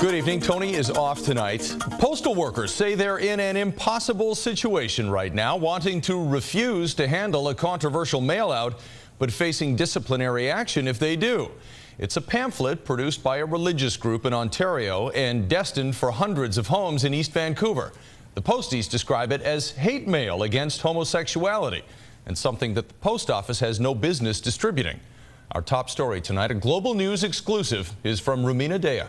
Good evening. Tony is off tonight. Postal workers say they're in an impossible situation right now, wanting to refuse to handle a controversial mail-out, but facing disciplinary action if they do. It's a pamphlet produced by a religious group in Ontario and destined for hundreds of homes in East Vancouver. The posties describe it as hate mail against homosexuality and something that the post office has no business distributing. Our top story tonight, a Global News exclusive, is from Rumina Daya.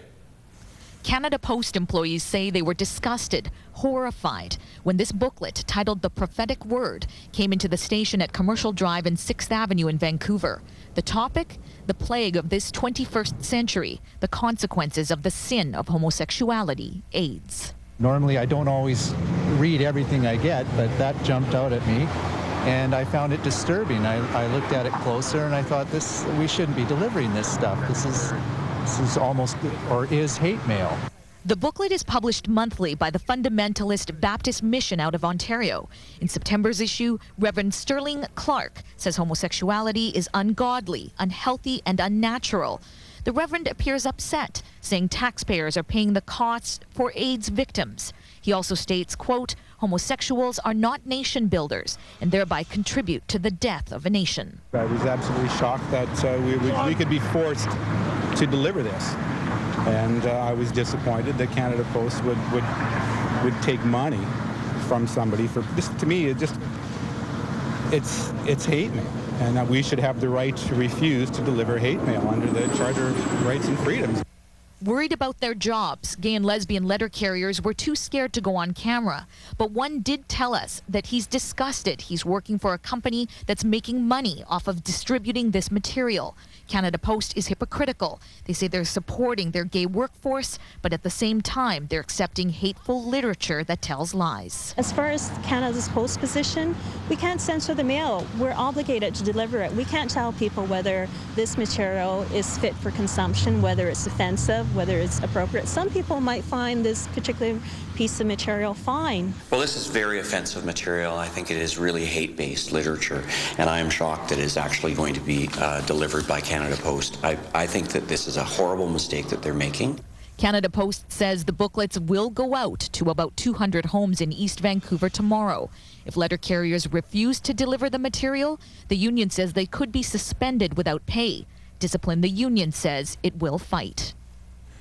Canada Post employees say they were disgusted, horrified, when this booklet titled The Prophetic Word came into the station at Commercial Drive and 6th Avenue in Vancouver. The topic? The plague of this 21st century, the consequences of the sin of homosexuality, AIDS. Normally I don't always read everything I get, but that jumped out at me and I found it disturbing. I looked at it closer and I thought, we shouldn't be delivering this stuff. This is almost, or is, hate mail. The booklet is published monthly by the Fundamentalist Baptist Mission out of Ontario. In September's issue, Reverend Sterling Clark says homosexuality is ungodly, unhealthy, and unnatural. The Reverend appears upset, saying taxpayers are paying the costs for AIDS victims. He also states, quote, homosexuals are not nation builders and thereby contribute to the death of a nation. I was absolutely shocked that we could be forced to deliver this. And I was disappointed that Canada Post would take money from somebody for this. To me, it's hate mail, and that we should have the right to refuse to deliver hate mail under the Charter of Rights and Freedoms. Worried about their jobs, gay and lesbian letter carriers were too scared to go on camera. But one did tell us that he's disgusted. He's working for a company that's making money off of distributing this material. Canada Post is hypocritical. They say they're supporting their gay workforce, but at the same time, they're accepting hateful literature that tells lies. As far as Canada's Post position, we can't censor the mail. We're obligated to deliver it. We can't tell people whether this material is fit for consumption, whether it's offensive, whether it's appropriate. Some people might find this particular piece of material fine. Well, this is very offensive material. I think it is really hate-based literature, and I am shocked that it is actually going to be delivered by Canada Post. I think that this is a horrible mistake that they're making. Canada Post says the booklets will go out to about 200 homes in East Vancouver tomorrow. If letter carriers refuse to deliver the material, the union says they could be suspended without pay. Discipline, the union says it will fight.